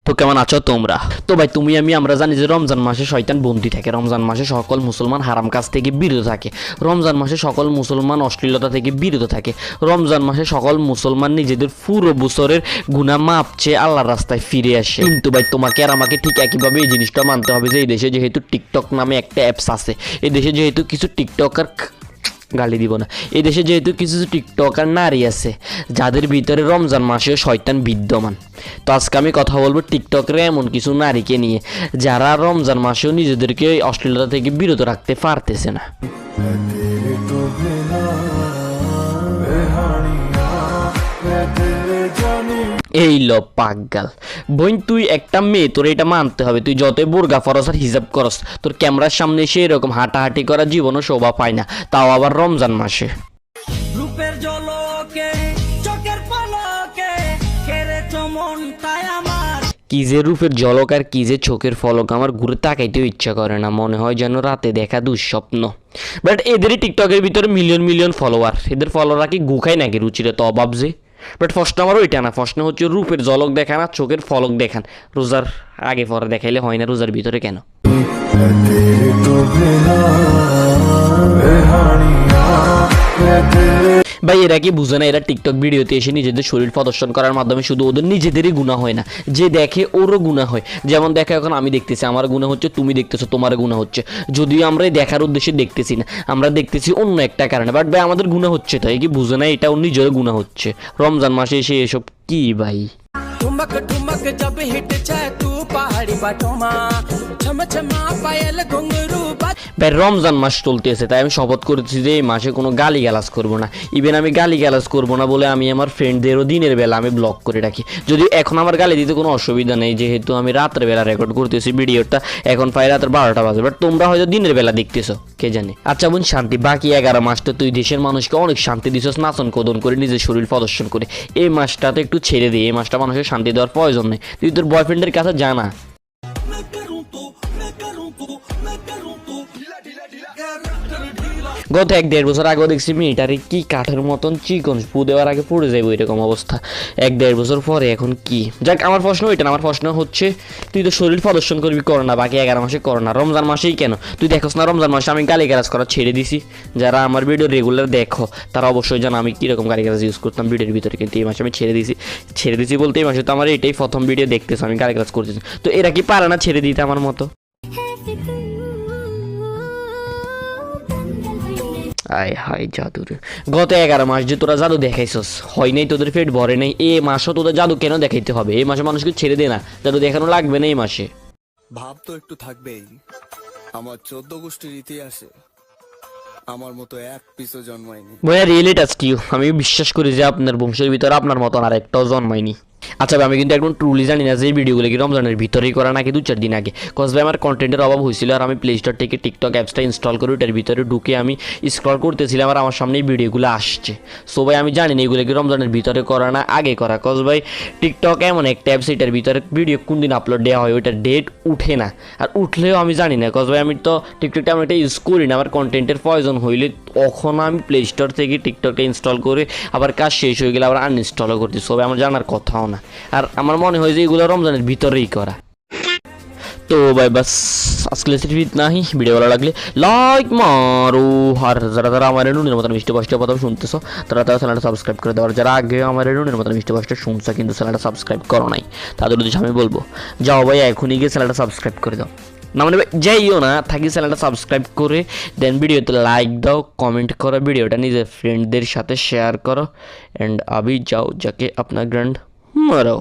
তো কেমন আছো তোমরা? তো ভাই আমরা জানি যে রমজান মাসে শয়তান বন্দী থাকে, রমজান মাসে সকল মুসলমান হারাম কাজ থেকে বিরত থাকে, রমজান মাসে সকল মুসলমান অশ্লীলতা থেকে বিরত থাকে, রমজান মাসে সকল মুসলমান নিজেদের পুরো বছরের গুনাহ মাপ চেয়ে আল্লাহর রাস্তায় ফিরে আসে। কিন্তু ভাই তোমাকে আর আমাকে ঠিক একইভাবে এই জিনিসটা মানতে হবে যে এই দেশে যেহেতু টিকটক নামে একটা অ্যাপস আছে, এই দেশে যেহেতু কিছু টিকটকার গালি দিব না, এই দেশে যেহেতু কিছু টিকটকার নারী আছে যাদের ভিতরে রমজান মাসেও শয়তান বিদ্যমান। তো আজকে আমি কথা বলবো টিকটকের এমন কিছু নারীকে নিয়ে যারা রমজান মাসেও নিজেদেরকে অশ্লীলতা থেকে বিরত রাখতে পারতেছে না। এই ল পাগল বোন, তুই একটা মেয়ে, তোর এটা মানতে হবে। তুই যতই বোরকা ফরস আর হিজাব করস, তোর ক্যামেরার সামনে এসে এরকম হাঁটাহাঁটি করা জীবনও শোভা পায় না, তাও আবার রমজান মাসে। রূপের ঝলকে চোখের পলকে কেড়েছো মনটাই আমার, কি যে রূপের ঝলক আর কি যে চোখের ফলক, আমার ঘুরে তাকাইতেও ইচ্ছা করে না, মনে হয় যেন রাতে দেখা দুঃস্বপ্ন। বাট এদেরই টিকটকের ভিতরে মিলিয়ন মিলিয়ন ফলোয়ার, এদের ফলোয়াররা কি গুখায় নাকি রুচিরে তো অভাব যে। বাট প্রশ্ন আমার ওইটা না, প্রশ্ন হচ্ছে রূপের ঝলক দেখান আর চোখের ফলক দেখান, রোজার আগে পরে দেখাইলে হয় না, রোজার ভিতরে কেন? ভাই এরা কি বুঝে না? এরা টিকটক ভিডিওতে এসে নিজেদের শরীর প্রদর্শন করার মাধ্যমে শুধু ওদের নিজেদেরই গুনাহ হয় না, যে দেখে ওরও গুনাহ হয়। যেমন দেখে এখন আমি দেখতেছি আমার গুনাহ হচ্ছে, তুমি দেখতেছো তোমার গুনাহ হচ্ছে, যদিও আমরা দেখার উদ্দেশ্যে দেখতেছি না, আমরা দেখতেছি অন্য একটা কারণে। বাট ভাই আমাদের গুনাহ হচ্ছে, তো এই কি বুঝে না এটা ওর নিজের গুনাহ হচ্ছে? রমজান মাসে এসে এসব কি ভাই? ठुमक ठुमक जब हिट जाए तू पहाड़ी बाटों में छम छमा पायल घुंघरू ভাই রমজান মাস চলতেছে, তাই আমি শপথ করেছি যে এই মাসে কোনো গালি গালাজ করবো না। ইভেন আমি গালি গালাজ করবো না বলে আমি আমার ফ্রেন্ডদেরও দিনের বেলা আমি ব্লক করে রাখি। যদি এখন আমার গালি দিতে কোনো অসুবিধা নেই, যেহেতু আমি রাতের বেলা রেকর্ড করতেছি ভিডিওটা, এখন প্রায় রাতের 12টা বাজে, বাট তোমরা হয়তো দিনের বেলা দেখতেছো, কে জানে। আচ্ছা বোন শান্তি, বাকি 11 মাসটা তুই দেশের মানুষকে অনেক শান্তি দিছস, নাচন কোদন করে নিজের শরীর প্রদর্শন করে। এই মাসটাতে একটু ছেড়ে দিই, এই মাসটা মানুষের শান্তি দেওয়ার প্রয়োজন নেই। তুই তোর বয়ফ্রেন্ডের কাছে জানা গত 1-1.5 বছর আগেও দেখছি মিলিটারি কি কাঠের মতন চিকন, ফু দেওয়ার আগে পড়ে যাইব এরকম অবস্থা। 1-1.5 বছর পরে এখন কি? যাক আমার প্রশ্ন ওইটা না, আমার প্রশ্ন হচ্ছে তুই তো শরীর প্রদর্শন করবি, কর না, বাকি 11 মাসে কর না, রমজান মাসেই কেন? তুই দেখোস না রমজান মাসে আমি গালি গালাজ করা ছেড়ে দিছি? যারা আমার ভিডিও রেগুলার দেখো তারা অবশ্যই জানো আমি কীরকম গালি গালাজ ইউজ করতাম ভিডিওর ভিতরে, কিন্তু এই মাসে আমি ছেড়ে দিছি বলতে এই মাসে তো আমার এটাই প্রথম ভিডিও দেখতেছো আমি গালি গালাজ করতেছি। তো এরা কি পারে না ছেড়ে দিতে আমার মতো? আয় হায় জাদুর, গত 11 মাস যে তোরা জাদু দেখাইছস, হয় নাই তোদের পেট ভরে নাই, এই মাসও তোদের জাদু কেন দেখাইতে হবে? এই মাসে মানুষকে ছেড়ে দে না, জাদু দেখানো লাগবে না এই মাসে। ভাব তো একটু থাকবেই, আমার 14 গোষ্ঠীর ইতিহাসে আমার মতো এক পিসও জন্মায়নি। ভাইয়া রিয়েলি টাচড ইউ, আমি বিশ্বাস করি যে আপনার বংশের ভিতরে আপনার মতন আর একটাও জন্মায়নি। আচ্ছা ভাই আমি কিন্তু একদম ট্রুলি জানি না যে এই ভিডিওগুলো কি রমজানের ভিতরেই করা নাকি 2-4 দিন আগে, কজ ভাই আমার কন্টেন্টের অভাব হয়েছিল আর আমি প্লে স্টোর থেকে টিকটক অ্যাপসটা ইনস্টল করে ওটার ভিতরে ঢুকে আমি স্ক্রল করতেছিলাম আর আমার সামনে এই ভিডিওগুলো আসছে। সো ভাই আমি জানি না এগুলো কি রমজানের ভিতরে করা না আগে করা, কজ ভাই টিকটক এমন একটা অ্যাপস, এটার ভিতরে ভিডিও কোন দিন আপলোড দেওয়া হয় ওইটার ডেট উঠে না, আর উঠলেও আমি জানি না, কজ ভাই আমি তো টিকটকটা আমি এটা ইউজ করি না। আমার কন্টেন্টের প্রয়োজন হইলে তখন আমি প্লে স্টোর থেকে টিকটকটা ইনস্টল করে আবার কাজ শেষ হয়ে গেলে আবার আনইনস্টলও করছি। সো ভাই আমার জানার কথাও না, আর আমার মনে হয় যে এগুলো রমজানের ভিতরেই করা। তো ভাই বাস আজকে নাহি, ভিডিও ভালো লাগলে লাইক মারো, আর যারা আমার নুনের মতন মিষ্টি পাঁচটা কথা শুনতেছো তারা চ্যানেলটা সাবস্ক্রাইব করে দেওয়ার, যারা আগে আমার নুনের মতন মিষ্টি পাঁচটা শুনছো কিন্তু চ্যানেলটা সাবস্ক্রাইব করো নাই তাদের উদ্দেশ্যে আমি বলবো যাও ভাই এখনই গিয়ে চ্যানেলটা সাবস্ক্রাইব করে দাও, না মানে যাইও না থাকি, চ্যানেলটা সাবস্ক্রাইব করে দেন ভিডিওতে লাইক দাও, কমেন্ট করো, ভিডিওটা নিজের ফ্রেন্ডদের সাথে শেয়ার করো, অ্যান্ড আবি যাও যাকে আপনার গ্র্যান্ড মারো।